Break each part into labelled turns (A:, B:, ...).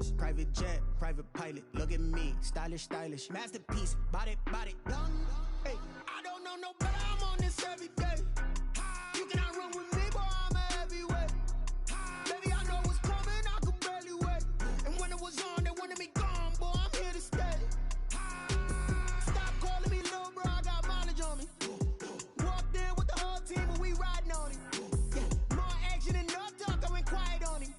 A: artist. Private jet, private pilot. Look at me, stylish, stylish. Masterpiece, body, done. Hey, I don't know no better. I'm on this every day. You cannot run with me, boy. I'm a heavyweight. Baby, I know what's coming. I could barely wait. And when it was on, they wanted me gone, boy. I'm here to stay. Stop calling me little bro. I got mileage on me. Walked in with the whole team, and we riding on it. Yeah, more action and no talk. I went quiet on him.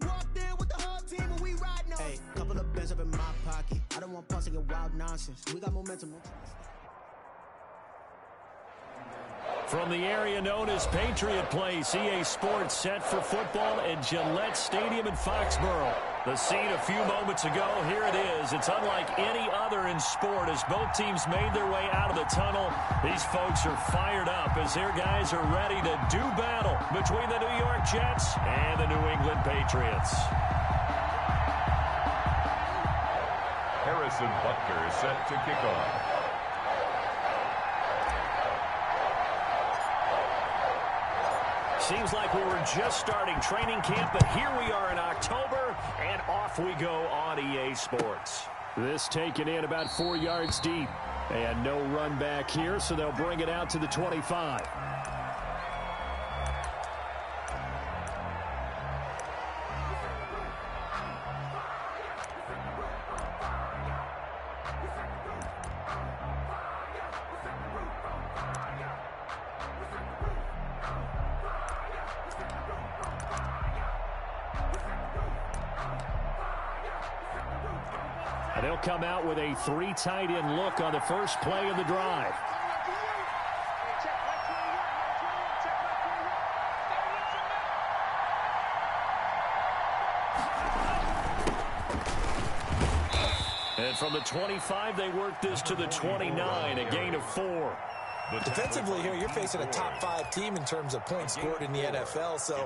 A: Walked in with the whole team, and we riding on it. Hey, couple of bands up in my pocket. I don't want pause to get wild nonsense. We got momentum.
B: From the area known as Patriot Place, EA Sports set for football at Gillette Stadium in Foxborough. The scene a few moments ago, here it is. It's unlike any other in sport as both teams made their way out of the tunnel. These folks are fired up as their guys are ready to do battle between the New York Jets and the New England Patriots.
C: Harrison Butker is set to kick off.
B: Seems like we were just starting training camp, but here we are in October, and off we go on EA Sports. This taken in about 4 yards deep, and no run back here, so they'll bring it out to the 25. They'll come out with a 3 tight end look on the first play of the drive. And from the 25, they work this to the 29, a gain of 4.
D: Defensively here, you're facing a top 5 team in terms of points scored in the NFL. So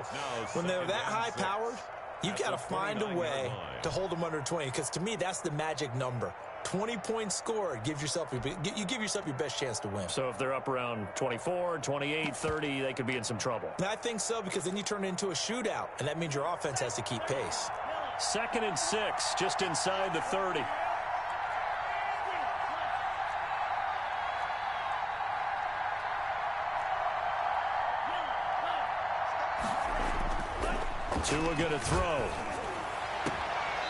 D: when they're that high-powered, you've got to find a way to hold them under 20, because to me, that's the magic number. 20 points scored, you give yourself your best chance to win.
B: So if they're up around 24, 28, 30, they could be in some trouble.
D: And I think so, because then you turn it into a shootout, and that means your offense has to keep pace.
B: 2nd and 6, just inside the 30. Tua going to throw.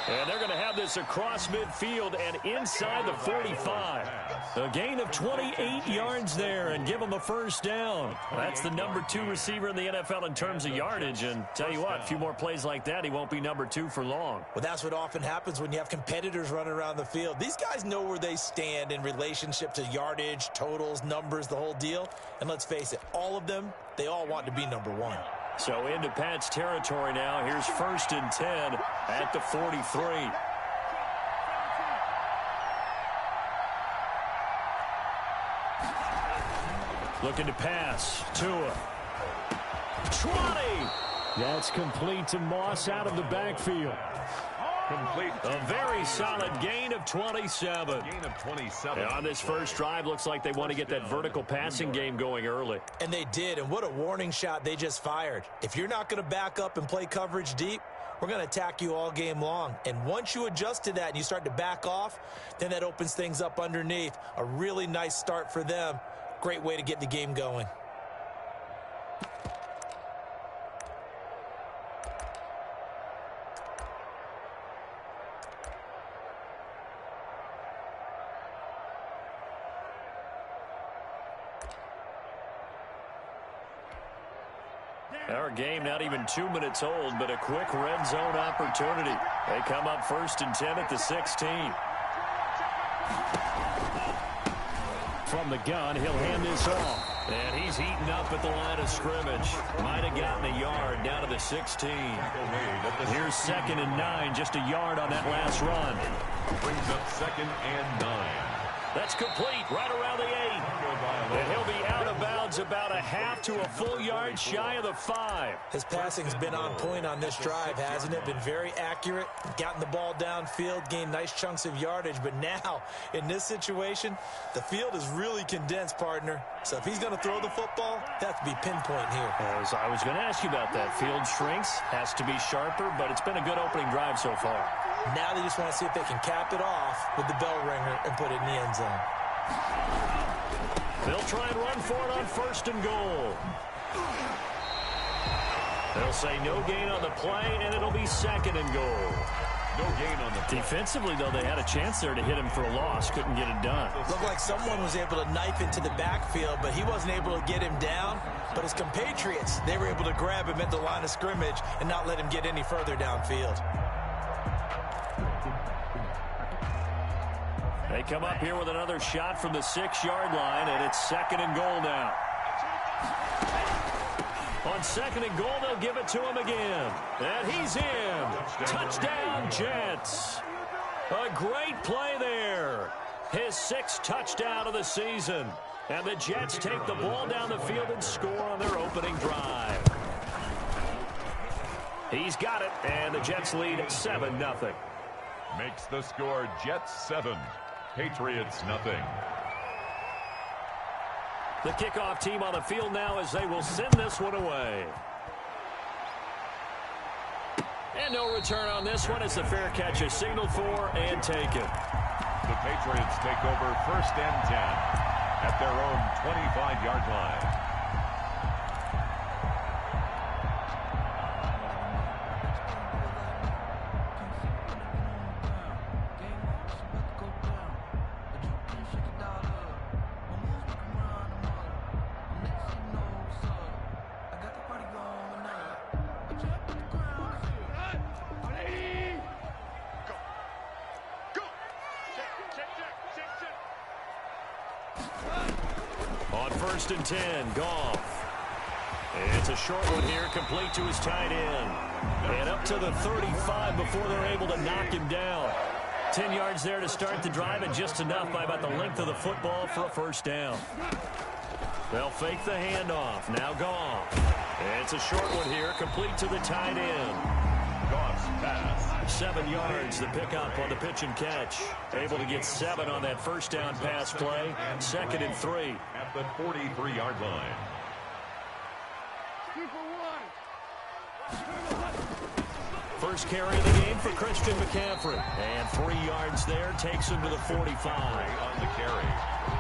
B: And they're going to have this across midfield and inside the 45. A gain of 28 yards there and give them a first down. That's the number 2 receiver in the NFL in terms of yardage. And tell you what, a few more plays like that, he won't be number 2 for long.
D: Well, that's what often happens when you have competitors running around the field. These guys know where they stand in relationship to yardage, totals, numbers, the whole deal. And let's face it, all of them, they all want to be number 1.
B: So into Pat's territory now. Here's 1st and 10 at the 43. Looking to pass. Tua. 20. That's complete to Moss out of the backfield.
C: Complete.
B: A very solid gain of 27.
C: Gain of 27.
B: And on this first drive, looks like they want to get that vertical passing game going early.
D: And they did, and what a warning shot they just fired. If you're not going to back up and play coverage deep, we're going to attack you all game long. And once you adjust to that and you start to back off, then that opens things up underneath. A really nice start for them. Great way to get the game going.
B: Our game not even 2 minutes old, but a quick red zone opportunity. They come up 1st and 10 at the 16. From the gun, he'll hand this off. And he's heating up at the line of scrimmage. Might have gotten a yard down to the 16. Here's 2nd and 9, just a yard on that last run.
C: Brings up 2nd and 9.
B: That's complete right around the 8. And he'll be out of bounds He's about a half to a full yard shy of the 5.
D: His passing's been on point on this drive, hasn't it? Been very accurate, gotten the ball downfield, gained nice chunks of yardage. But now, in this situation, the field is really condensed, partner. So if he's going to throw the football, that has to be pinpoint here.
B: As I was going to ask you about that. Field shrinks, has to be sharper, but it's been a good opening drive so far.
D: Now they just want to see if they can cap it off with the bell ringer and put it in the end zone.
B: They'll try and run for it on 1st and goal. They'll say no gain on the play, and it'll be 2nd and goal.
C: No gain on the play.
B: Defensively, though, they had a chance there to hit him for a loss. Couldn't get it done.
D: Looked like someone was able to knife into the backfield, but he wasn't able to get him down. But his compatriots, they were able to grab him at the line of scrimmage and not let him get any further downfield.
B: They come up here with another shot from the 6-yard line, and it's 2nd and goal now. On 2nd and goal, they'll give it to him again. And he's in. Touchdown, Jets. A great play there. His 6th touchdown of the season. And the Jets take the ball down the field and score on their opening drive. He's got it, and the Jets lead at 7-0.
C: Makes the score Jets 7. Patriots nothing.
B: The kickoff team on the field now as they will send this one away. And no return on this one as the fair catch is signaled for and taken.
C: The Patriots take over 1st and 10 at their own 25-yard line.
B: On 1st and 10, Goff. It's a short one here, complete to his tight end. And up to the 35 before they're able to knock him down. 10 yards there to start the drive, and just enough by about the length of the football for a 1st down. They'll fake the handoff. Now Goff. It's a short one here, complete to the tight end.
C: Goff's pass.
B: 7 yards, the pickup on the pitch and catch. Able to get 7 on that 1st down pass play. 2nd and 3.
C: At the 43-yard line.
B: First carry of the game for Christian McCaffrey. And 3 yards there, takes him to the 45.
C: On the carry.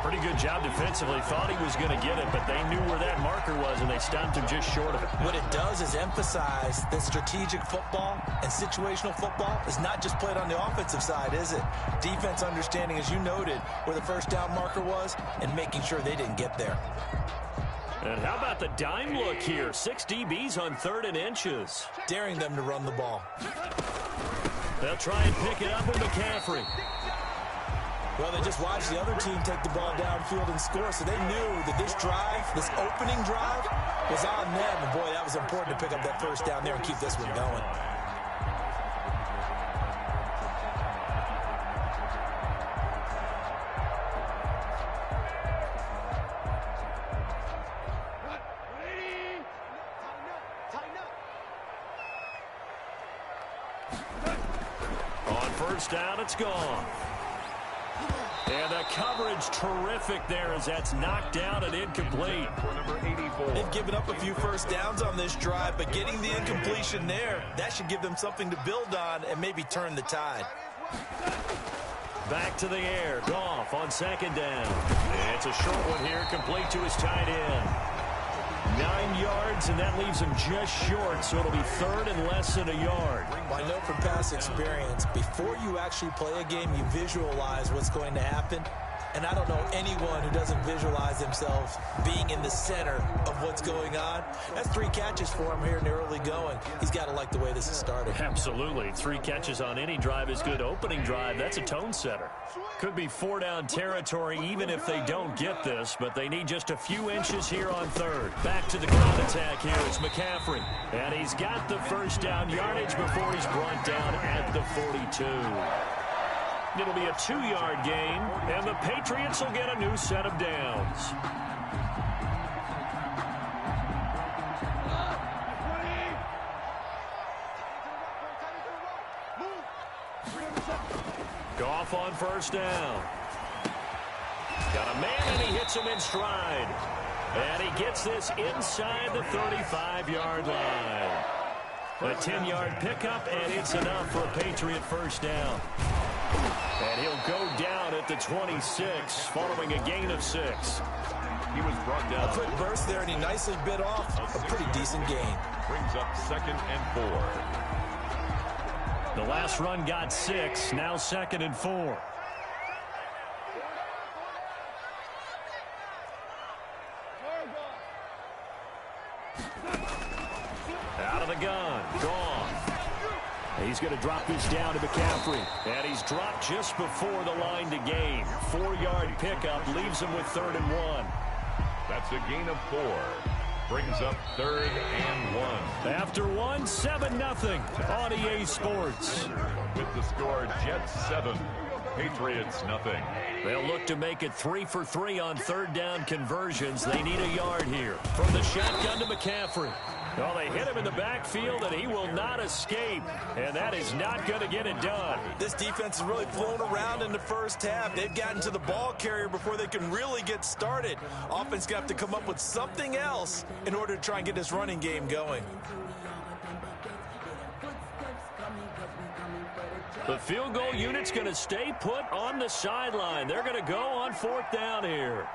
B: Pretty good job defensively. Thought he was going to get it, but they knew where that marker was, and they stopped him just short of it.
D: What it does is emphasize that strategic football and situational football is not just played on the offensive side, is it? Defense understanding, as you noted, where the 1st down marker was and making sure they didn't get there.
B: And how about the dime look here? 6 DBs on 3rd and inches.
D: Daring them to run the ball.
B: They'll try and pick it up with McCaffrey.
D: Well, they just watched the other team take the ball downfield and score, so they knew that this drive, this opening drive, was on them. And, boy, that was important to pick up that 1st down there and keep this one going.
B: On 1st down, it's gone. And the coverage terrific there as that's knocked down and incomplete.
C: For number 84.
D: They've given up a few 1st downs on this drive, but getting the incompletion there, that should give them something to build on and maybe turn the tide.
B: Back to the air. Goff on 2nd down. It's a short one here, complete to his tight end. 9 yards, and that leaves him just short, so it'll be 3rd and less than a yard.
D: Well, I know from past experience, before you actually play a game, you visualize what's going to happen. And I don't know anyone who doesn't visualize themselves being in the center of what's going on. That's 3 catches for him here in the early going. He's got to like the way this is started.
B: Absolutely. 3 catches on any drive is good. Opening drive, that's a tone setter. Could be 4-down territory even if they don't get this, but they need just a few inches here on 3rd. Back to the ground attack here. It's McCaffrey. And he's got the 1st down yardage before he's brought down at the 42. It'll be a 2-yard gain, and the Patriots will get a new set of downs. Goff on first down. Got a man, and he hits him in stride. And he gets this inside the 35-yard line. A 10-yard pickup, and it's enough for a Patriot first down. And he'll go down at the 26, following a gain of 6.
C: He was brought down.
D: A quick burst there, and he nicely bit off a pretty decent gain.
C: Brings up 2nd and 4.
B: The last run got 6, now 2nd and 4. Out of the gun, gone. He's going to drop this down to McCaffrey. And he's dropped just before the line to gain. 4-yard pickup leaves him with 3rd and 1.
C: That's a gain of 4. Brings up 3rd and 1.
B: After 1, 7-0 on EA Sports.
C: With the score, Jets 7, Patriots nothing.
B: They'll look to make it 3 for 3 on 3rd down conversions. They need a yard here. From the shotgun to McCaffrey. Well, they hit him in the backfield, and he will not escape. And that is not going to get it done.
D: This defense is really thrown around in the first half. They've gotten to the ball carrier before they can really get started. Offense going to have to come up with something else in order to try and get this running game going.
B: The field goal unit's going to stay put on the sideline. They're going to go on 4th down here.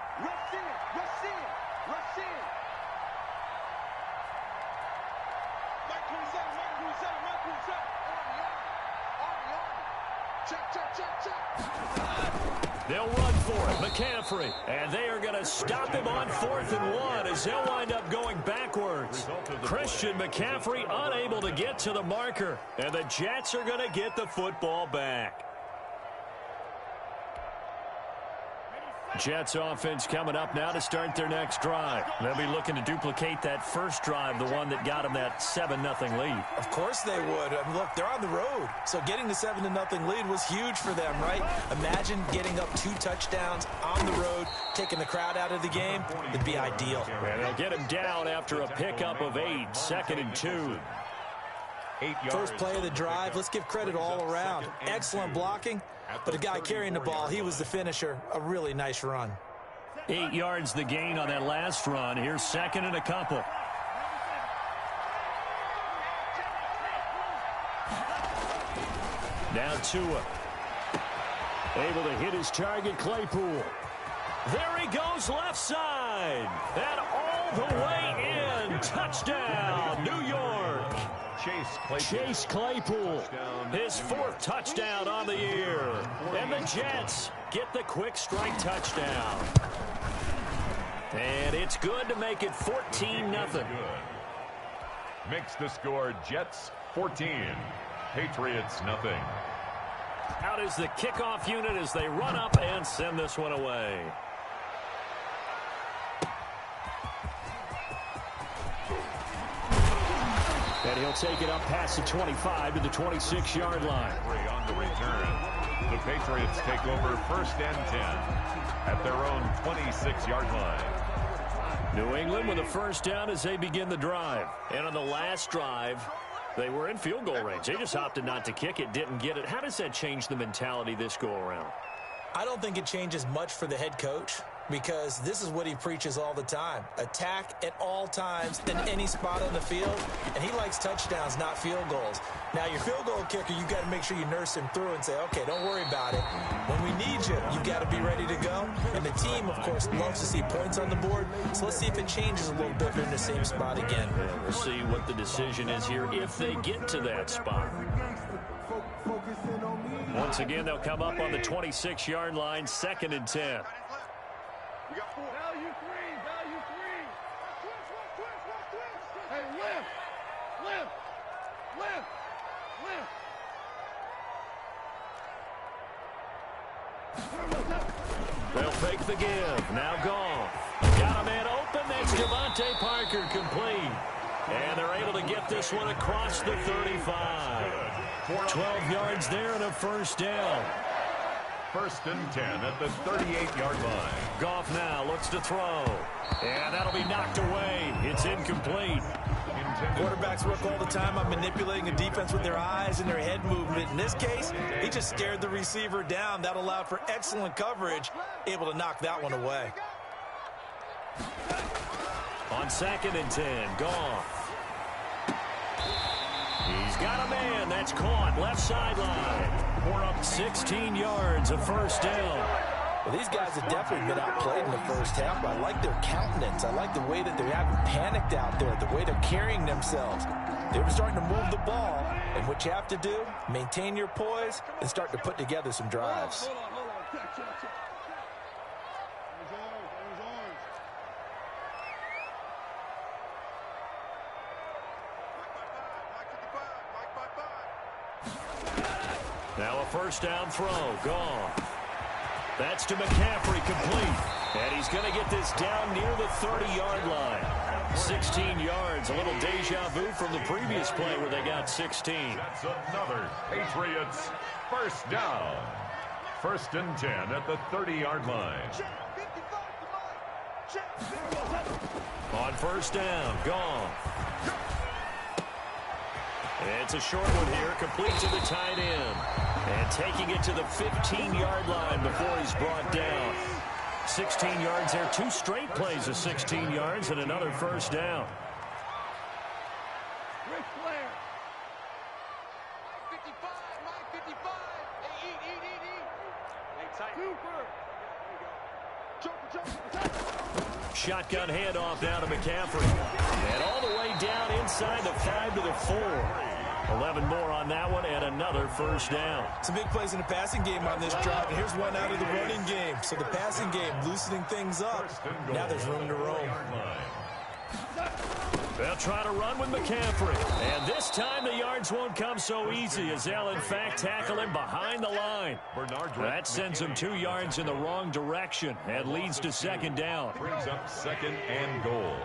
B: They'll run for it, McCaffrey, and they are going to stop him on 4th and 1 as they'll wind up going backwards. Christian McCaffrey unable to get to the marker, and the Jets are going to get the football back. Jets offense coming up now to start their next drive. They'll be looking to duplicate that first drive, the one that got them that 7-0 lead.
D: Of course they would. I mean, look, they're on the road. So getting the 7-0 lead was huge for them, right? Imagine getting up 2 touchdowns on the road, taking the crowd out of the game. It'd be ideal.
B: And they'll get him down after a pickup of 8, 2nd and 2.
D: First play of the drive. Let's give credit all around. Excellent blocking. But the guy carrying the ball, he was the finisher. A really nice run.
B: 8 yards the gain on that last run. Here's 2nd and a couple. Now Tua. Able to hit his target, Claypool. There he goes left side. And all the way in. Touchdown, New York. Chase Claypool, his 4th touchdown on the year. And the Jets get the quick strike touchdown. And it's good to make it 14-0.
C: Makes the score Jets 14, Patriots nothing.
B: Out is the kickoff unit as they run up and send this one away. And he'll take it up past the 25 to the 26-yard line.
C: On the return, the Patriots take over 1st and 10 at their own 26-yard line.
B: New England with a first down as they begin the drive. And on the last drive, they were in field goal range. They just opted not to kick it, didn't get it. How does that change the mentality this go-around?
D: I don't think it changes much for the head coach, because this is what he preaches all the time. Attack at all times in any spot on the field, and he likes touchdowns, not field goals. Now, your field goal kicker, you got to make sure you nurse him through and say, okay, don't worry about it. When we need you, you got to be ready to go. And the team, of course, loves to see points on the board, so let's see if it changes a little bit if they're in the same spot again.
B: Yeah, we'll see what the decision is here if they get to that spot. Once again, they'll come up on the 26-yard line, 2nd and 10.
E: Value three. Hey, lift.
B: They'll fake the give. Now Goff. Got a man open. That's Devontae Parker complete. And they're able to get this one across the 35. 12 yards there and a first down.
C: 1st and 10 at the 38-yard line.
B: Goff now looks to throw. And that'll be knocked away. It's incomplete.
D: Quarterbacks work all the time on manipulating the defense with their eyes and their head movement. In this case, he just stared the receiver down. That allowed for excellent coverage, able to knock that one away.
B: On 2nd and 10, Goff. He's got a man. That's caught. Left sideline. 16 yards, a first down.
D: Well, these guys have definitely been outplayed in the first half, but I like their countenance. I like the way that they haven't panicked out there, the way they're carrying themselves. They were starting to move the ball, and what you have to do, maintain your poise and start to put together some drives.
E: Hold on.
B: Now a first down throw. Gone. That's to McCaffrey, complete. And he's going to get this down near the 30-yard line. 16 yards, a little deja vu from the previous play where they got 16.
C: That's another Patriots first down. 1st and 10 at the 30-yard line.
B: On first down, Gone. It's a short one here, complete to the tight end. And taking it to the 15-yard line before he's brought down. 16 yards there, 2 straight plays of 16 yards and another first down.
E: Ric Flair. 55, Mike 55. Hey, eat. Hey, tight. Cooper.
B: Shotgun handoff down to McCaffrey. And all the way down inside the 5 to the 4. 11 more on that one and another first down.
D: Some big plays in the passing game on this drive, and here's one out of the running game. So the passing game loosening things up. Now there's room to roam.
B: They'll try to run with McCaffrey. And this time the yards won't come so easy as they'll in fact tackle him behind the line. That sends him 2 yards in the wrong direction and leads to 2nd down.
C: Brings up 2nd and goal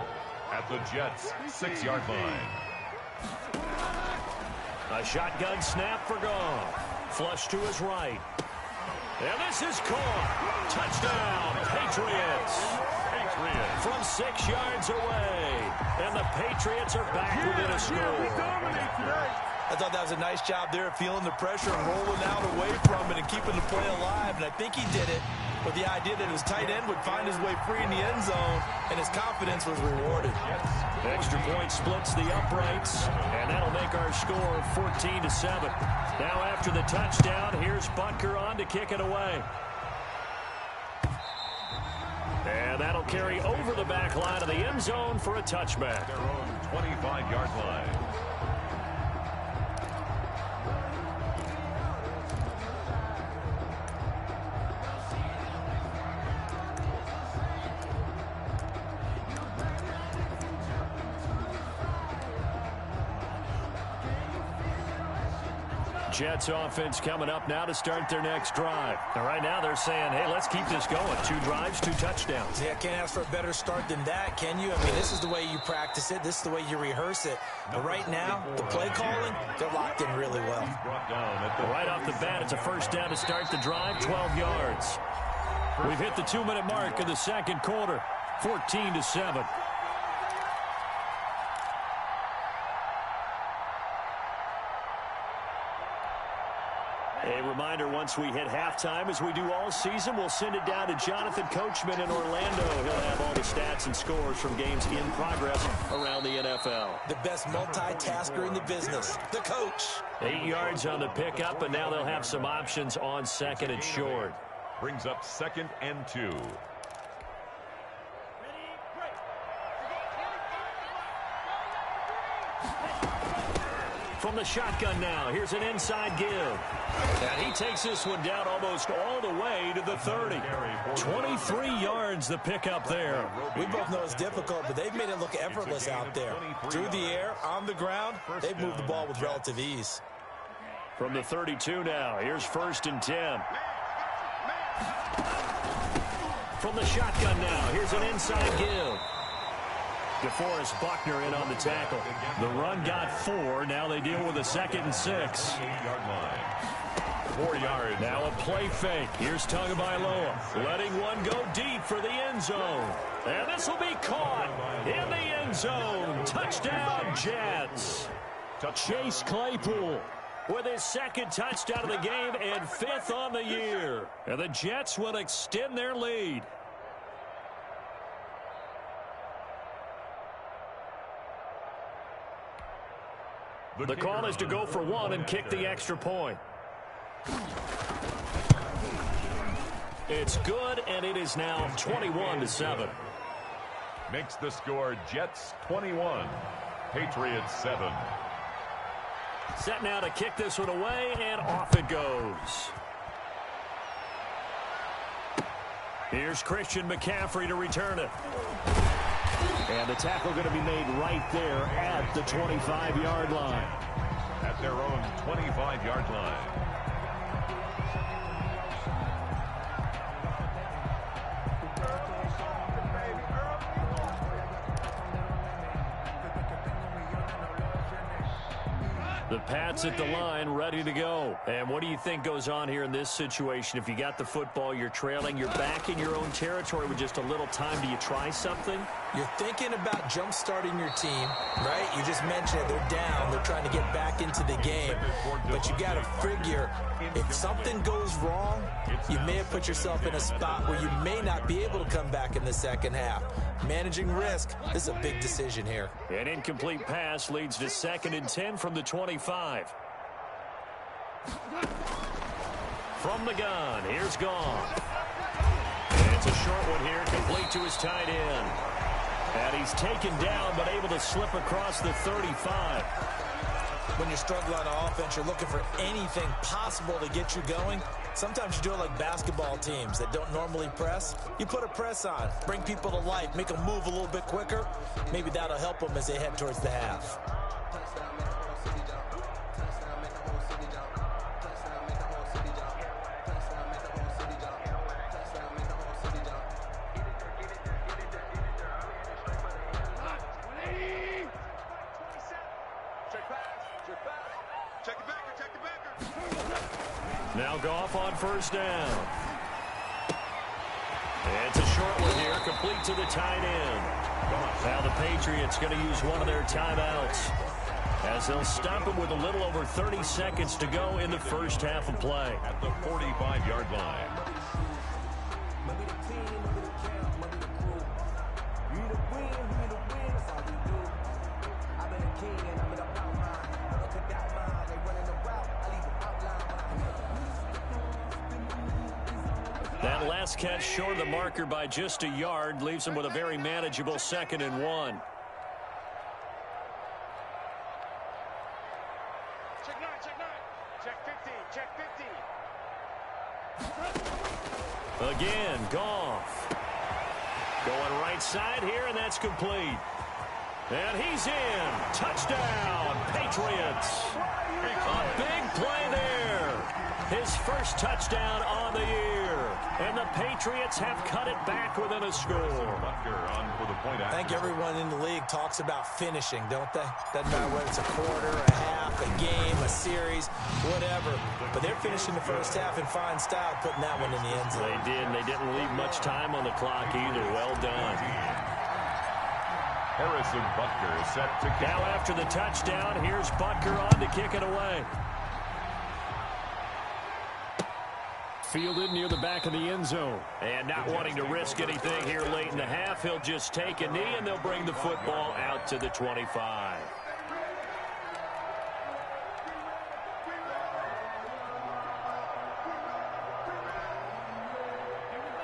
C: at the Jets' 6-yard line.
B: A shotgun snap for Goff. Flush to his right. And this is caught. Touchdown, Patriots. From 6 yards away. And the Patriots are back within a score.
D: I thought that was a nice job there of feeling the pressure and rolling out away from it and keeping the play alive. And I think he did it with the idea that his tight end would find his way free in the end zone, and his confidence was rewarded.
B: Extra point splits the uprights, and that'll make our score 14-7. Now after the touchdown, here's Butker on to kick it away. And that'll carry over the back line of the end zone for a touchback.
C: Their own 25-yard line.
B: Jets offense coming up now to start their next drive. And right now they're saying, hey, let's keep this going. 2 drives, 2 touchdowns.
D: Yeah, can't ask for a better start than that, can you? I mean, this is the way you practice it. This is the way you rehearse it. But right now, the play calling, they're locked in really well.
B: Right off the bat, it's a first down to start the drive, 12 yards. We've hit the 2-minute mark of the 2nd quarter, 14-7. A reminder, once we hit halftime, as we do all season, we'll send it down to Jonathan Coachman in Orlando. He'll have all the stats and scores from games in progress around the NFL.
D: The best multitasker in the business, the coach.
B: 8 yards on the pickup, and now they'll have some options on 2nd and short.
C: Brings up 2nd and 2.
B: From the shotgun now, here's an inside give. And he takes this one down almost all the way to the 30. 23 yards the pickup there.
D: We both know it's difficult, but they've made it look effortless out there. Through the air, on the ground, they've moved the ball with relative ease.
B: From the 32 now, here's 1st and 10. From the shotgun now, here's an inside give. DeForest Buckner in on the tackle. The run got 4. Now they deal with a 2nd and 6.
C: 4 yards.
B: Now a play fake. Here's Tagovailoa letting one go deep for the end zone. And this will be caught in the end zone. Touchdown, Jets. Chase Claypool with his second touchdown of the game and 5th on the year. And the Jets will extend their lead. The call is to go for one and kick the extra point. It's good, and it is now 21-7.
C: Makes the score Jets 21, Patriots 7.
B: Set now to kick this one away, and off it goes. Here's Christian McCaffrey to return it. And the tackle going to be made right there at the 25-yard line.
C: At their own 25-yard line.
B: The Pats at the line, ready to go. And what do you think goes on here in this situation? If you got the football, you're trailing, you're back in your own territory with just a little time. Do you try something?
D: You're thinking about jump-starting your team, right? You just mentioned it. They're down. They're trying to get back into the game. But you got to figure, if something goes wrong, you may have put yourself in a spot where you may not be able to come back in the second half. Managing risk, this is a big decision here.
B: An incomplete pass leads to 2nd and 10 from the 25. From the gun, here's Goff. And it's a short one here, complete to his tight end. And he's taken down, but able to slip across the 35.
D: When you're struggling on offense, you're looking for anything possible to get you going. Sometimes you do it like basketball teams that don't normally press. You put a press on, bring people to life, make them move a little bit quicker. Maybe that'll help them as they head towards the half.
B: Now Goff on 1st down. It's a short one here, complete to the tight end. Now the Patriots going to use one of their timeouts as they'll stop him with a little over 30 seconds to go in the first half of play.
C: At the 45-yard line.
B: That last catch short of the marker by just a yard leaves him with a very manageable 2nd and 1.
E: Check 9, check 9. Check 50, check 50.
B: Again, Goff. Going right side here, and that's complete. And he's in. Touchdown, Patriots. A big play there. His first touchdown on the year. And the Patriots have cut it back within a score.
D: I think everyone in the league talks about finishing, don't they? Doesn't matter whether it's a quarter, a half, a game, a series, whatever. But they're finishing the first half in fine style, putting that one in the end zone.
B: They did, and they didn't leave much time on the clock either. Well done.
C: Harrison Butker is set to kick.
B: Now after the touchdown, here's Butker on to kick it away. Fielded near the back of the end zone. And not wanting to risk anything here late in the half, he'll just take a knee, and they'll bring the football out to the 25.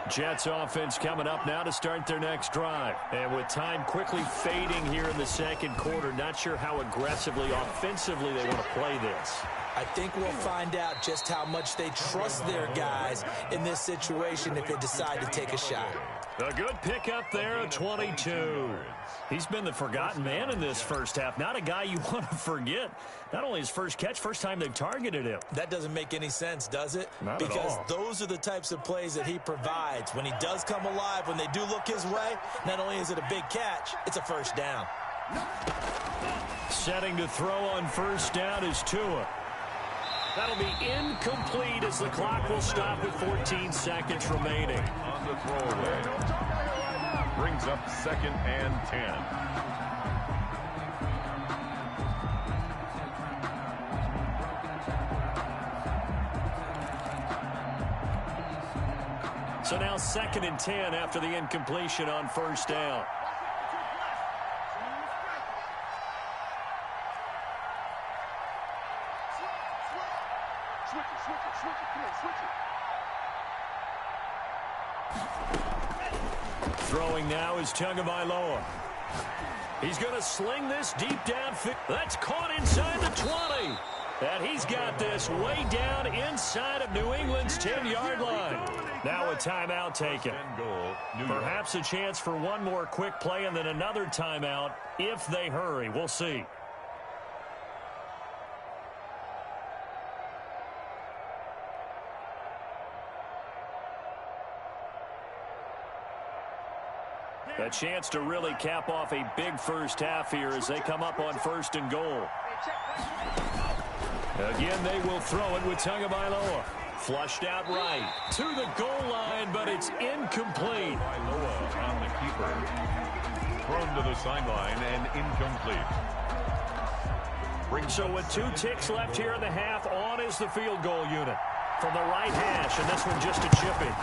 B: Jets offense coming up now to start their next drive. And with time quickly fading here in the second quarter, not sure how aggressively, offensively they want to play this.
D: I think we'll find out just how much they trust their guys in this situation if they decide to take a shot.
B: A good pickup there at 22. He's been the forgotten man in this first half. Not a guy you want to forget. Not only his first catch, first time they've targeted him.
D: That doesn't make any sense, does it?
B: Not at all.
D: Because those are the types of plays that he provides. When he does come alive, when they do look his way, not only is it a big catch, it's a first down.
B: Setting to throw on first down is Tua. That'll be incomplete as the clock will stop with 14 seconds remaining.
C: On the throwaway. Brings up 2nd and 10.
B: So now 2nd and 10 after the incompletion on 1st down. Throwing now is Tagovailoa. He's going to sling this deep downfield. That's caught inside the 20. And he's got this way down inside of New England's 10-yard line. Now a timeout taken. Perhaps a chance for one more quick play and then another timeout if they hurry. We'll see. A chance to really cap off a big first half here as they come up on 1st and goal. Again, they will throw it with Tagovailoa. Flushed out right to the goal line, but it's incomplete.
C: Tagovailoa on the keeper. Thrown to the sideline and incomplete.
B: So with 2 ticks left here in the half, on is the field goal unit from the right hash, and this one just a chipping.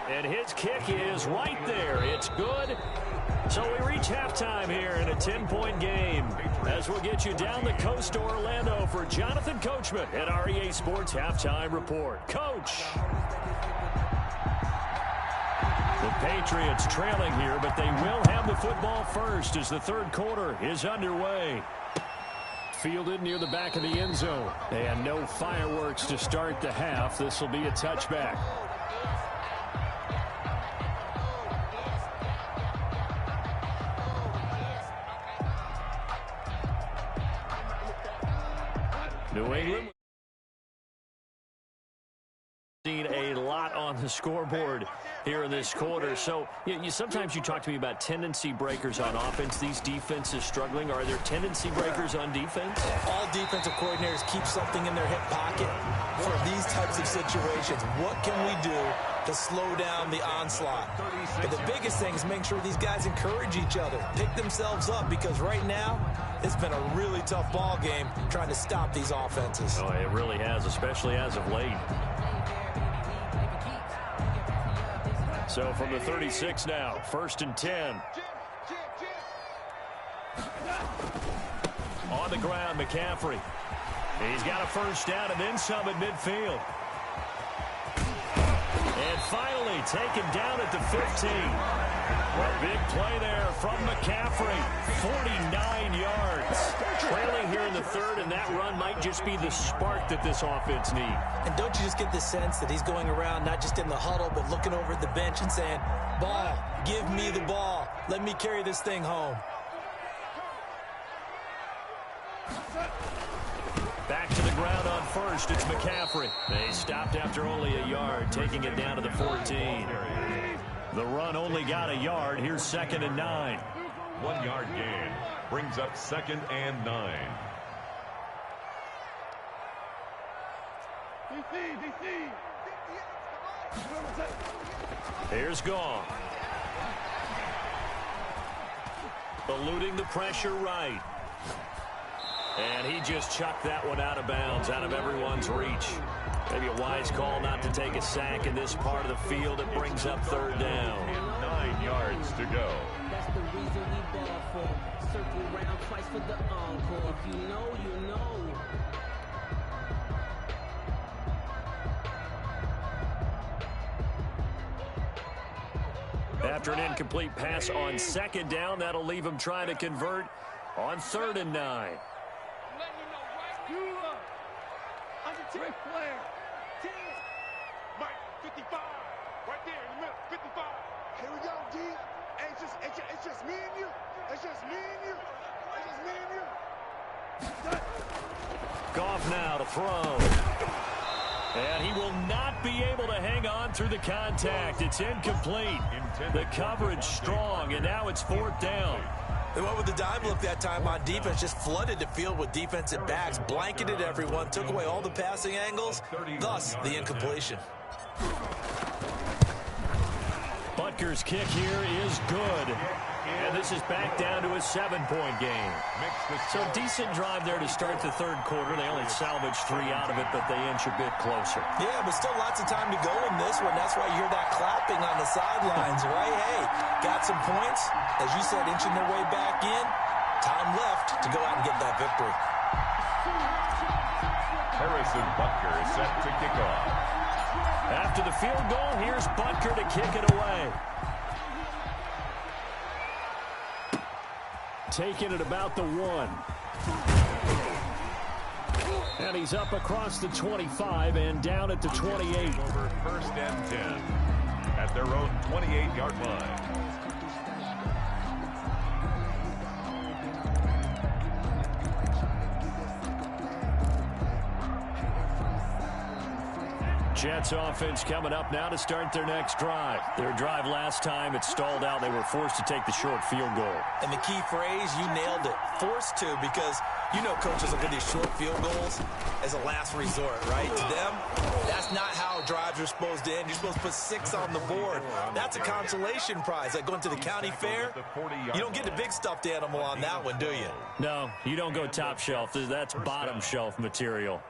B: And his kick is right there. It's good. So we reach halftime here in a 10-point game as we'll get you down the coast to Orlando for Jonathan Coachman at our EA Sports Halftime Report. Coach. The Patriots trailing here, but they will have the football first as the 3rd quarter is underway. Fielded near the back of the end zone. And no fireworks to start the half. This will be a touchback. New England seen a lot on the scoreboard here in this quarter. So sometimes you talk to me about tendency breakers on offense. These defenses struggling. Are there tendency breakers on defense?
D: All defensive coordinators keep something in their hip pocket for these types of situations. What can we do to slow down the onslaught? But the biggest thing is making sure these guys encourage each other, pick themselves up, because right now it's been a really tough ball game trying to stop these offenses.
B: Oh, it really has, especially as of late. So from the 36 now, 1st and 10. On the ground, McCaffrey. He's got a 1st down and then some at midfield. And finally taken down at the 15. A big play there from McCaffrey. 49 yards. Trailing here in the 3rd, and that run might just be the spark that this offense needs.
D: And don't you just get the sense that he's going around not just in the huddle, but looking over at the bench and saying, ball, give me the ball. Let me carry this thing home.
B: Back to the ground on 1st. It's McCaffrey. They stopped after only a yard, taking it down to the 14. The run only got a yard. Here's 2nd and 9.
C: 1 yard gain. Brings up 2nd and 9.
B: Here's Gong. Eluding the pressure right. And he just chucked that one out of bounds, out of everyone's reach. Maybe a wise call not to take a sack in this part of the field. It brings up 3rd down.
C: And 9 yards to go.
F: That's the reason we ball for. Circle round twice for the encore. If you know, you know.
B: After an incomplete pass on 2nd down, that'll leave him trying to convert on 3rd and 9.
E: Great player. 10. Mike, 55. Right there in the middle. 55.
G: Here we go, D. It's just me and you. It's just me and you. It's just me and you.
B: Goff now to throw. And he will not be able to hang on through the contact. It's incomplete. The coverage strong, and now it's 4th down.
D: They went with the dime look that time on defense, just flooded the field with defensive backs, blanketed everyone, took away all the passing angles, thus the incompletion.
B: Butker's kick here is good. And this is back down to a 7-point game. So decent drive there to start the third quarter. They only salvaged 3 out of it, but they inch a bit closer.
D: Yeah, but still lots of time to go in this one. That's why you hear that clapping on the sidelines, right? Hey, got some points. As you said, inching their way back in. Time left to go out and get that victory.
C: Harrison Butker is set to kick off.
B: After the field goal, here's Butker to kick it away. Taking it about the 1. And he's up across the 25 and down at the 28.
C: Over first and 10 at their own 28-yard line.
B: Jets offense coming up now to start their next drive. Their drive last time, it stalled out. They were forced to take the short field goal.
D: And the key phrase, you nailed it, forced to, because you know coaches look at these short field goals as a last resort, right? To them, that's not how drives are supposed to end. You're supposed to put 6 on the board. That's a consolation prize. Like going to the county fair, you don't get the big stuffed animal on that one, do you?
B: No, you don't go top shelf. That's bottom shelf material.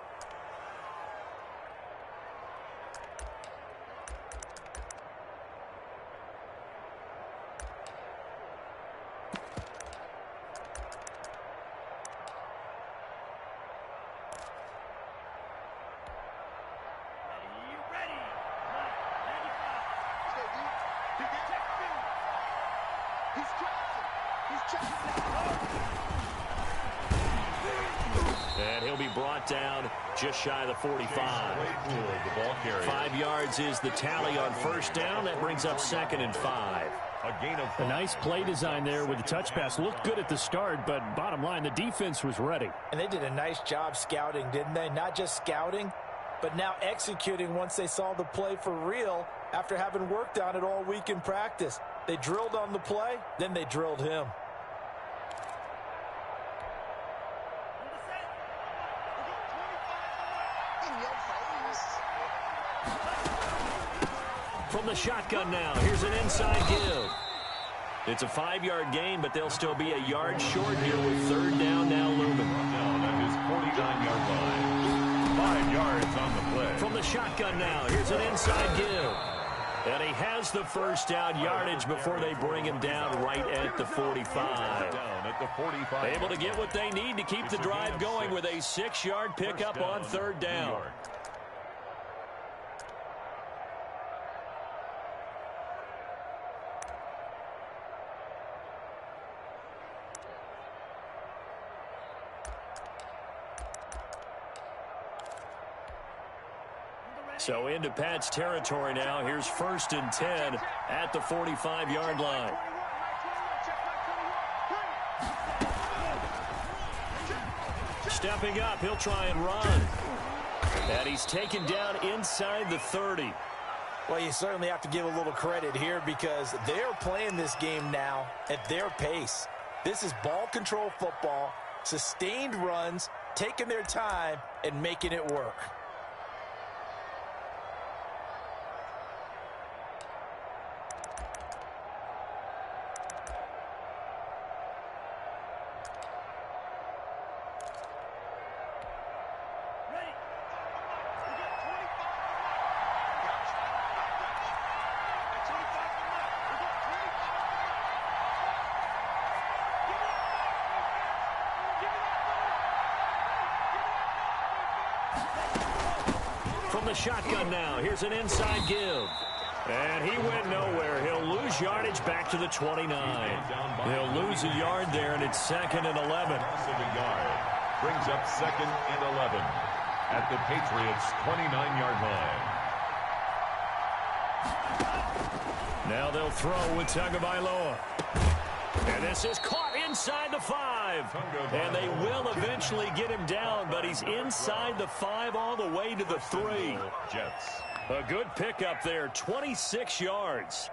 B: And he'll be brought down just shy of the 45. 5 yards is the tally on first down. That brings up 2nd and 5. A nice play design there with the touch pass. Looked good at the start, but bottom line, the defense was ready.
D: And they did a nice job scouting, didn't they? Not just scouting, but now executing once they saw the play for real after having worked on it all week in practice. They drilled on the play, then they drilled him.
B: From the shotgun now, here's an inside give. It's a 5-yard gain, but they'll still be a yard short here with third down now looming.
C: Down at his 49-yard line. 5 yards on the play.
B: From the shotgun now, here's an inside give. And he has the first down yardage before they bring him down right at the 45.
C: Down at the 45.
B: Able to get what they need to keep the drive going with a 6-yard pickup on third down. So into Pat's territory now. Here's 1st and 10 at the 45-yard line. Stepping up, he'll try and run. And he's taken down inside the 30.
D: Well, you certainly have to give a little credit here because they're playing this game now at their pace. This is ball control football, sustained runs, taking their time, and making it work.
B: From the shotgun now, here's an inside give. And he went nowhere. He'll lose yardage back to the 29. He'll lose a yard there, and it's 2nd and 11.
C: Brings up 2nd and 11 at the Patriots' 29-yard line.
B: Now they'll throw with Tagovailoa. And this is caught inside the 5. And they will eventually get him down, but he's inside the 5 all the way to the 3.
C: Jets.
B: A good pickup there, 26 yards.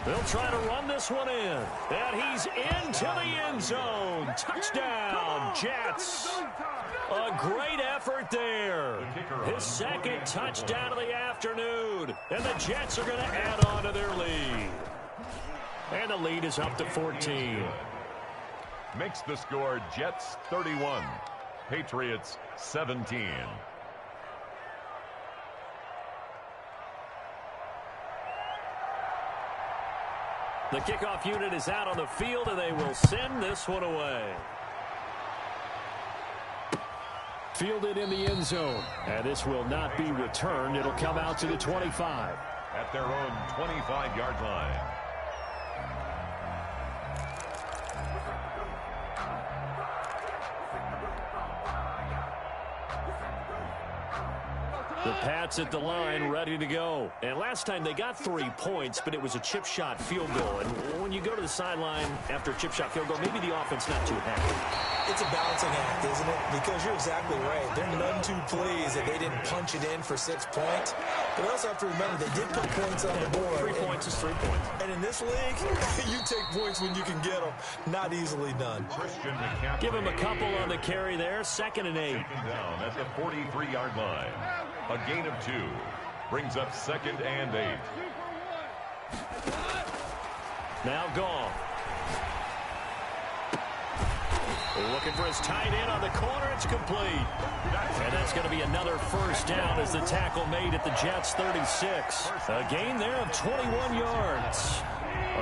B: They'll try to run this one in. And he's into the end zone. Touchdown, Jets. A great effort there. His second touchdown of the afternoon. And the Jets are going to add on to their lead. And the lead is up to 14.
C: Makes the score Jets 31, Patriots 17.
B: The kickoff unit is out on the field, and they will send this one away. Fielded in the end zone, and this will not be returned. It'll come out to the 25.
C: At their own 25-yard line.
B: The Pats at the line, ready to go. And last time they got 3 points, but it was a chip shot field goal. And when you go to the sideline after a chip shot field goal, maybe the offense not too happy.
D: It's a balancing act, isn't it? Because you're exactly right. They're none too pleased that they didn't punch it in for 6 points. But we also have to remember they did put points on the board.
B: 3 points is 3 points.
D: And in this league, you take points when you can get them. Not easily done.
B: Give him a couple on the carry there. 2nd and 8.
C: Taken down at the 43-yard line. A gain of 2 brings up 2nd and 8.
B: Now gone. Looking for his tight end on the corner. It's complete. And that's going to be another first down as the tackle made at the Jets 36. A gain there of 21 yards.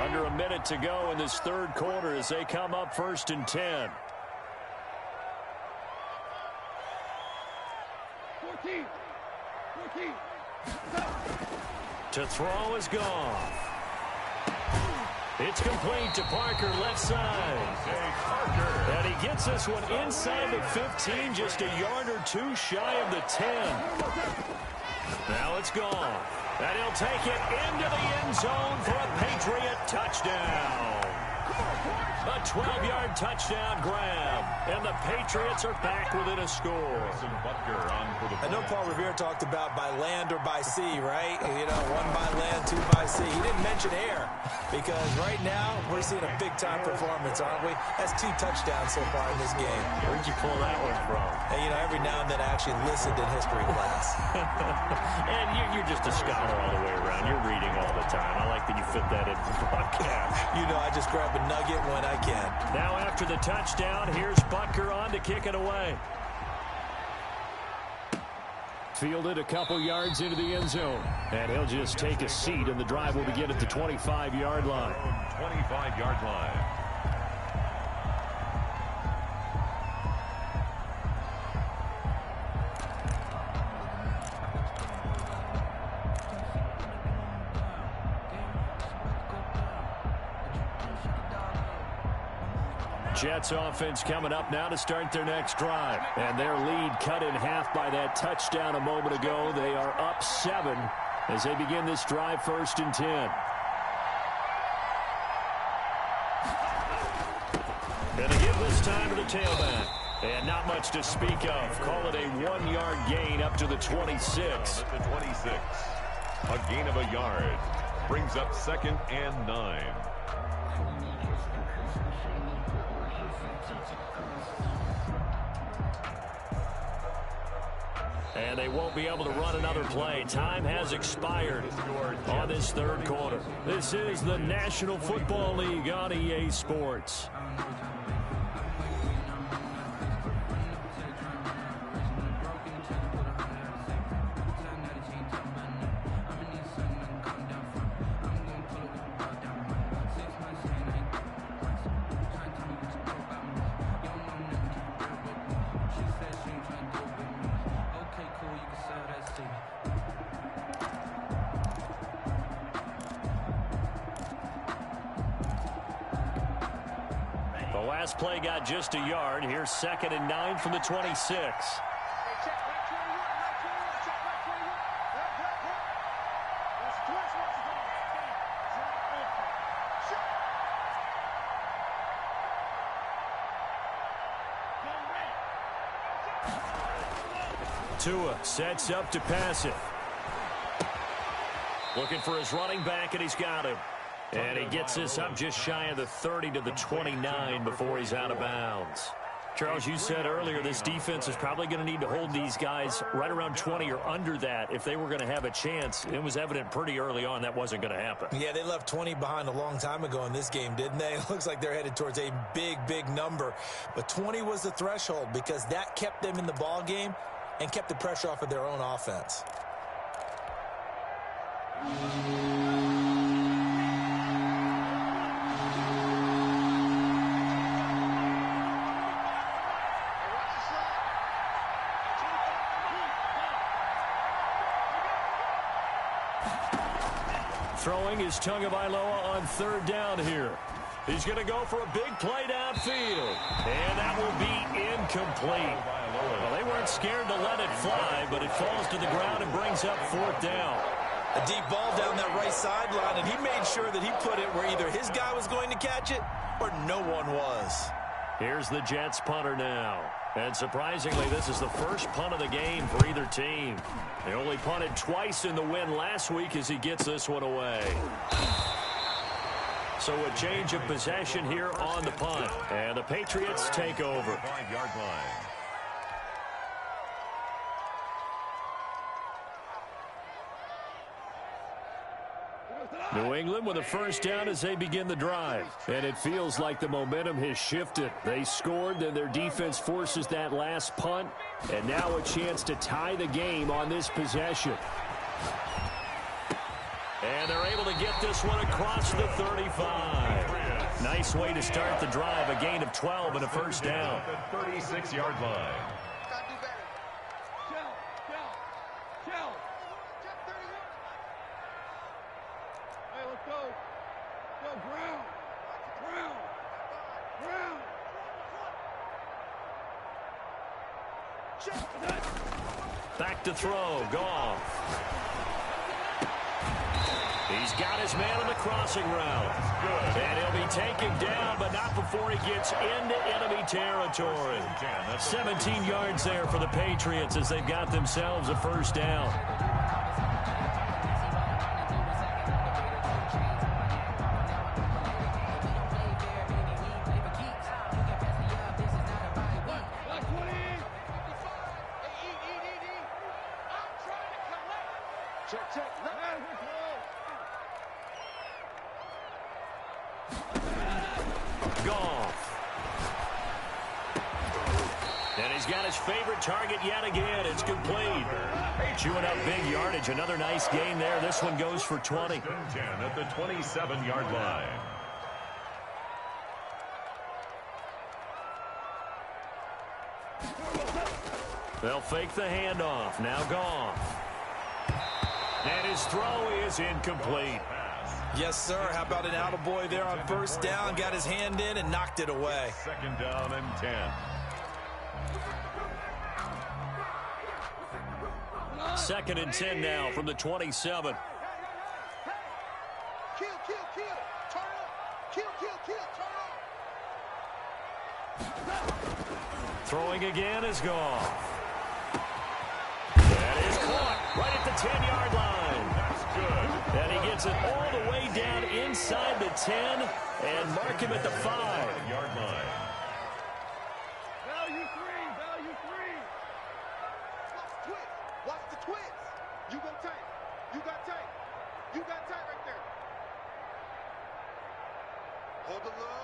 B: Under a minute to go in this third quarter as they come up 1st and 10.
E: 14.
B: To throw is gone. It's complete to Parker, left side. And he gets this one inside the 15, just a yard or 2 shy of the 10. Now it's gone. And he'll take it into the end zone for a Patriot touchdown. A 12-yard touchdown grab. And the Patriots are back within a score.
D: I know Paul Revere talked about by land or by sea, right? You know, 1 by land, 2 by sea. He didn't mention air because right now we're seeing a big-time performance, aren't we? That's 2 touchdowns so far in this game.
B: Where'd you pull that one from?
D: And, you know, every now and then I actually listened in history class.
B: And you're just a scholar all the way around. You're reading all the time. I like that you fit that in the broadcast.
D: You know, I just grab a nugget when I can.
B: Now after the touchdown, here's Butker on to kick it away. Fielded a couple yards into the end zone. And he'll just take a seat, and the drive will begin at the 25-yard line.
C: 25-yard line.
B: Jets offense coming up now to start their next drive. And their lead cut in half by that touchdown a moment ago. They are up 7 as they begin this drive 1st and 10. And they give this time to the tailback. And not much to speak of. Call it a 1-yard gain up to the 26.
C: At the 26. A gain of a yard. Brings up 2nd and 9.
B: And they won't be able to run another play. Time has expired on this third quarter. This is the National Football League on EA Sports. The last play got just a yard. Here's 2nd and 9 from the 26. Tua sets up to pass it. Looking for his running back, and he's got him. And he gets this up just shy of the 30 to the 29 before he's out of bounds. Charles, you said earlier this defense is probably going to need to hold these guys right around 20 or under that if they were going to have a chance. It was evident pretty early on that wasn't going to happen.
D: Yeah, they left 20 behind a long time ago in this game, didn't they? It looks like they're headed towards a big, big number. But 20 was the threshold because that kept them in the ball game and kept the pressure off of their own offense.
B: Throwing is Tagovailoa on third down here. He's going to go for a big play downfield. And that will be incomplete. Well, they weren't scared to let it fly, but it falls to the ground and brings up fourth down.
D: A deep ball down that right sideline, and he made sure that he put it where either his guy was going to catch it or no one was.
B: Here's the Jets punter now. And surprisingly, this is the first punt of the game for either team. They only punted twice in the win last week as he gets this one away. So a change of possession here on the punt. And the Patriots take over.
C: 5-yard line.
B: New England with a first down as they begin the drive. And it feels like the momentum has shifted. They scored, then their defense forces that last punt. And now a chance to tie the game on this possession. And they're able to get this one across the 35. Nice way to start the drive. A gain of 12 and a first down.
C: The 36-yard line.
B: Back to throw. Goff. He's got his man on the crossing route. And he'll be taken down, but not before he gets into enemy territory. 17 yards there for the Patriots as they've got themselves a first down. And he's got his favorite target yet again. It's complete. Chewing up big yardage. Another nice gain there. This one goes for 20.
C: 10 at the 27-yard line.
B: They'll fake the handoff. Now Goff. And his throw is incomplete.
D: Yes, sir. How about an attaboy there on first down? Got his hand in and knocked it away.
C: Second down and 10.
B: Second and 10 now from the 27.
G: Kill, turn up. Kill, turn up.
B: Throwing again is Goff. That is caught right at the 10-yard line.
C: That's good.
B: And he gets it all the way down inside the 10 and mark him at the 5-yard line.
G: Value three. Watch the twist. You go tight. You got tight right there. Hold the look.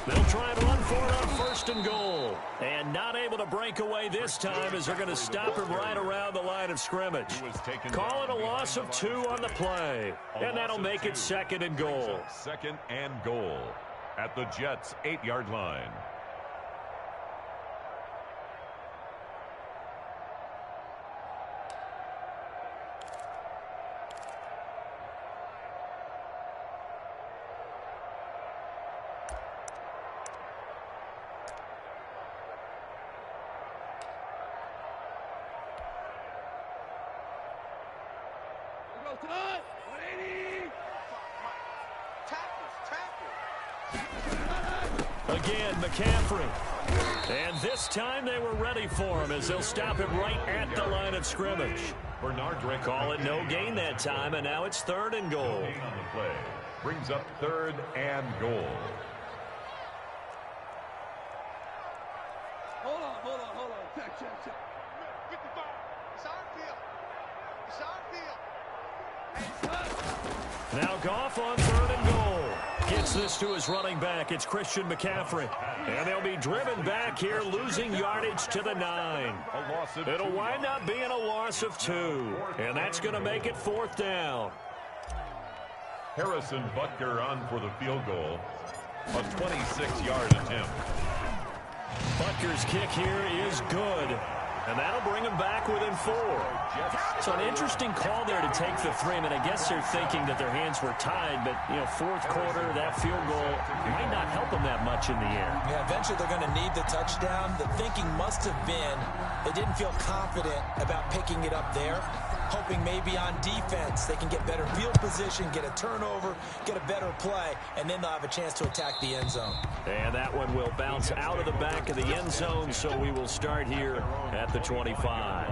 B: They'll try and run for it on first and goal. And not able to break away this time as they're going to stop him right around the line of scrimmage. Calling a loss of 2 on the play. And that'll make it second and goal.
C: Second and goal at the Jets' 8-yard line.
B: Again, McCaffrey. And this time they were ready for him as they'll stop him right at the line of scrimmage. Call it no gain that time, and now it's 3rd and goal.
C: No gain on the play. Brings up 3rd and goal.
E: Hold on. Check.
G: 55. It's our field. It's our field.
B: Now Goff on 3rd and goal. Gets this to his running back. It's Christian McCaffrey. And they'll be driven back here, losing yardage to the 9. It'll wind up being a loss of 2. And that's going to make it 4th down.
C: Harrison Butker on for the field goal. A 26-yard attempt.
B: Butker's kick here is good. And that'll bring him back within 4. So an interesting call there to take the 3. I mean, I guess they're thinking that their hands were tied, but, 4th quarter, that field goal might not help them that much in the air.
D: Yeah, eventually they're going to need the touchdown. The thinking must have been they didn't feel confident about picking it up there, hoping maybe on defense they can get better field position, get a turnover, get a better play, and then they'll have a chance to attack the end zone.
B: And that one will bounce out of the back of the end zone, so we will start here at the 25.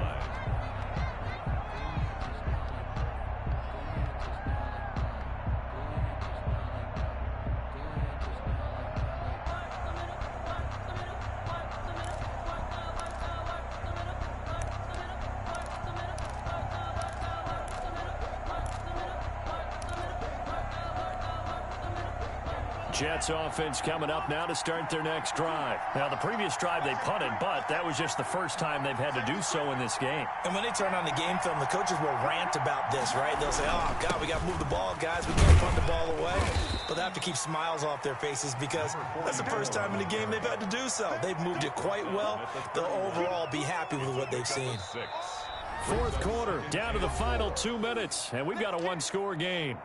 B: Jets offense coming up now to start their next drive. Now, the previous drive they punted, but that was just the first time they've had to do so in this game.
D: And when they turn on the game film, the coaches will rant about this, right? They'll say, oh, God, we got to move the ball, guys. We can't punt the ball away. But they have to keep smiles off their faces because that's the first time in the game they've had to do so. They've moved it quite well. They'll overall be happy with what they've seen.
B: 4th quarter, down to the final 2 minutes, and we've got a 1-score game.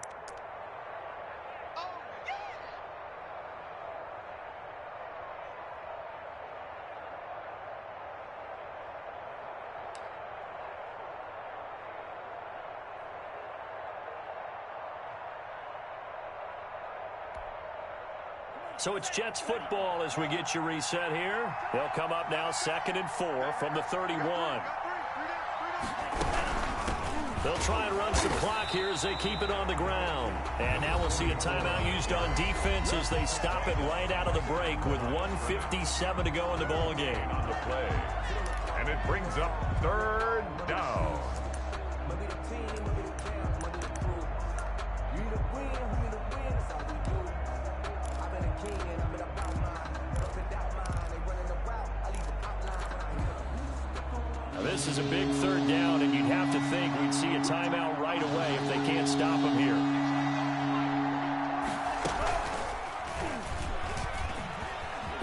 B: So it's Jets football as we get you reset here. They'll come up now 2nd and 4 from the 31. They'll try and run some clock here as they keep it on the ground. And now we'll see a timeout used on defense as they stop it right out of the break with 1:57 to go in the ball game.
C: On the play. And it brings up 3rd down.
B: This is a big 3rd down, and you'd have to think we'd see a timeout right away if they can't stop him here.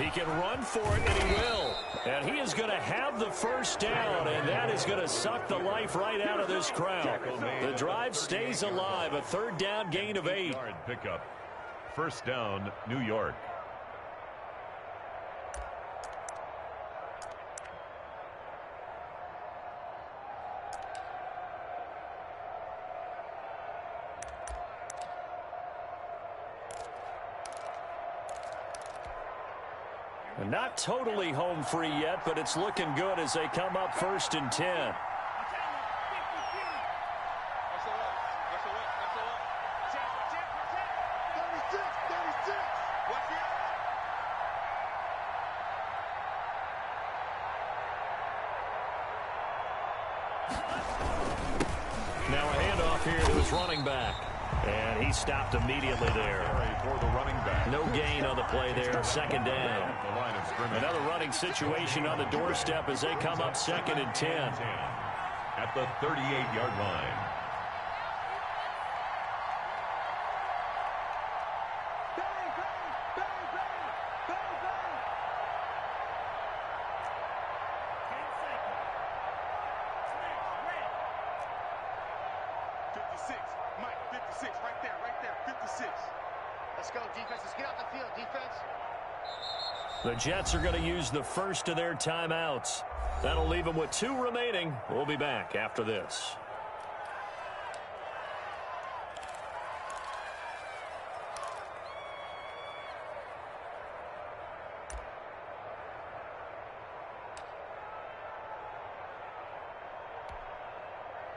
B: He can run for it, and he will. And he is going to have the 1st down, and that is going to suck the life right out of this crowd. The drive stays alive, a 3rd down gain of 8.
C: Pickup. 1st down, New York.
B: Not totally home free yet, but it's looking good as they come up 1st and 10. Now a handoff here to his running back. And he stopped immediately there.
C: For the running back.
B: No gain on the play there. 2nd down. Another running situation on the doorstep as they come up 2nd and 10.
C: At the 38-yard line.
B: The Jets are going to use the 1st of their timeouts. That'll leave them with 2 remaining. We'll be back after this.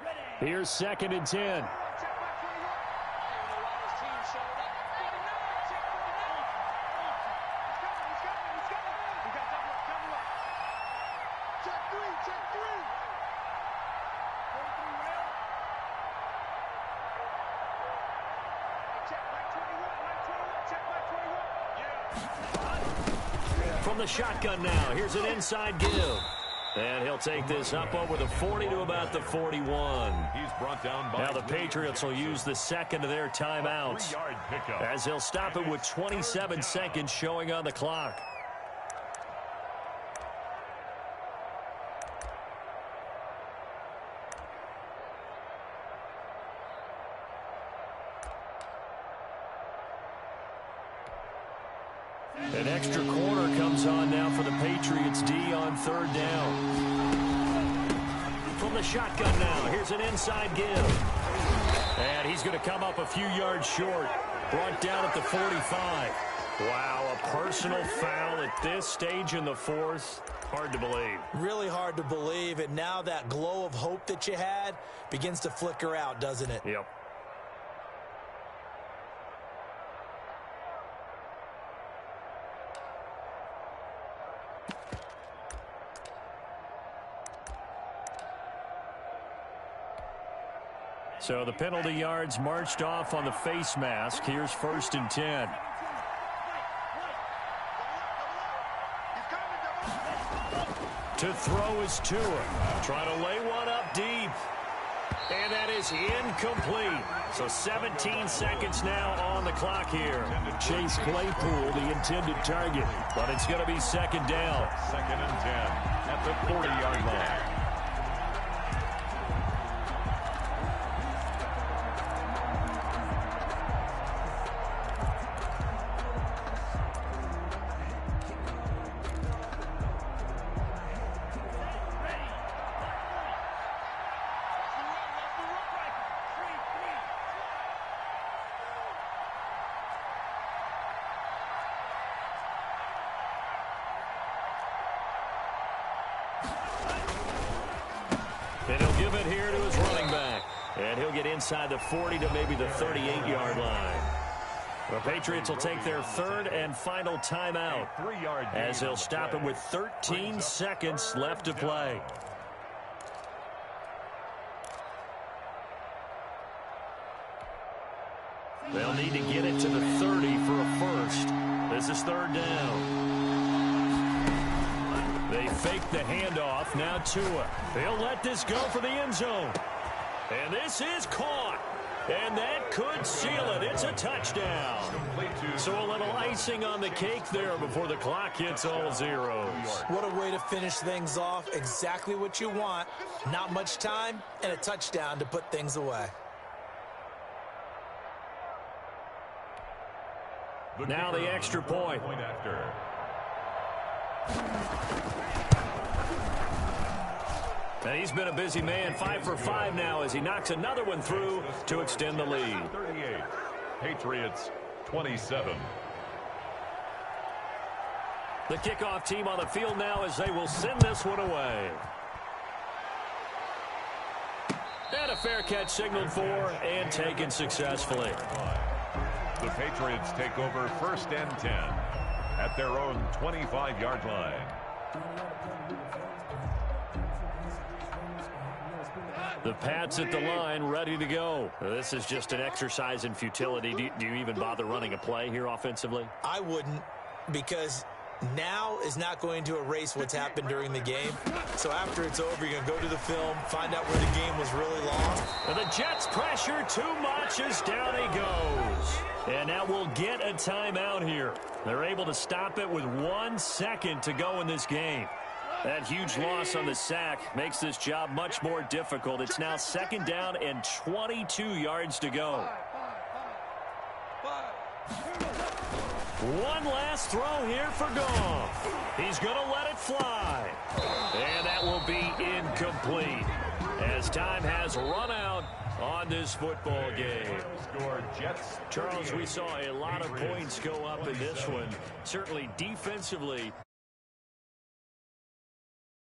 A: Ready.
B: Here's 2nd and 10. From the shotgun now, here's an inside give. And he'll take this up over the 40 to about the 41.
C: He's brought down by
B: now the Patriots will use the second of their timeouts, as they'll stop it with 27 seconds showing on the clock. An extra corner comes on now for the Patriots D on 3rd down. From the shotgun now, here's an inside give. And he's going to come up a few yards short. Brought down at the 45. Wow, a personal foul at this stage in the 4th. Hard to believe.
D: Really hard to believe, and now that glow of hope that you had begins to flicker out, doesn't it?
B: Yep. So the penalty yards marched off on the face mask. Here's 1st and 10. To throw is Tua. Trying to lay one up deep. And that is incomplete. So 17 seconds now on the clock here. Chase Claypool, the intended target. But it's going to be 2nd down.
C: 2nd and 10 at the 40-yard line.
B: And he'll give it here to his running back. And he'll get inside the 40 to maybe the 38-yard line. The Patriots will take their 3rd and final timeout, as they'll stop it with 13 seconds left to play. They'll need to get it to the 30 for a first. This is 3rd down. They fake the handoff. Now Tua. They'll let this go for the end zone. And this is caught. And that could seal it. It's a touchdown. So a little icing on the cake there before the clock hits all zeros.
D: What a way to finish things off. Exactly what you want. Not much time and a touchdown to put things away.
B: Now the extra point. And he's been a busy man, 5 for 5 now as he knocks another one through to extend the lead.
C: 38, Patriots 27.
B: The kickoff team on the field now as they will send this one away. And a fair catch signaled for and taken successfully.
C: The Patriots take over 1st and 10 at their own 25-yard line.
B: The Pats at the line, ready to go. This is just an exercise in futility. Do you even bother running a play here offensively?
D: I wouldn't, because now is not going to erase what's happened during the game. So after it's over, you're going to go to the film, find out where the game was really lost.
B: And the Jets pressure too much as down he goes. And now we'll get a timeout here. They're able to stop it with 1 second to go in this game. That huge loss on the sack makes this job much more difficult. It's now 2nd down and 22 yards to go. One last throw here for Goff. He's going to let it fly. And that will be incomplete as time has run out on this football game. Charles, we saw a lot of points go up in this one. Certainly defensively.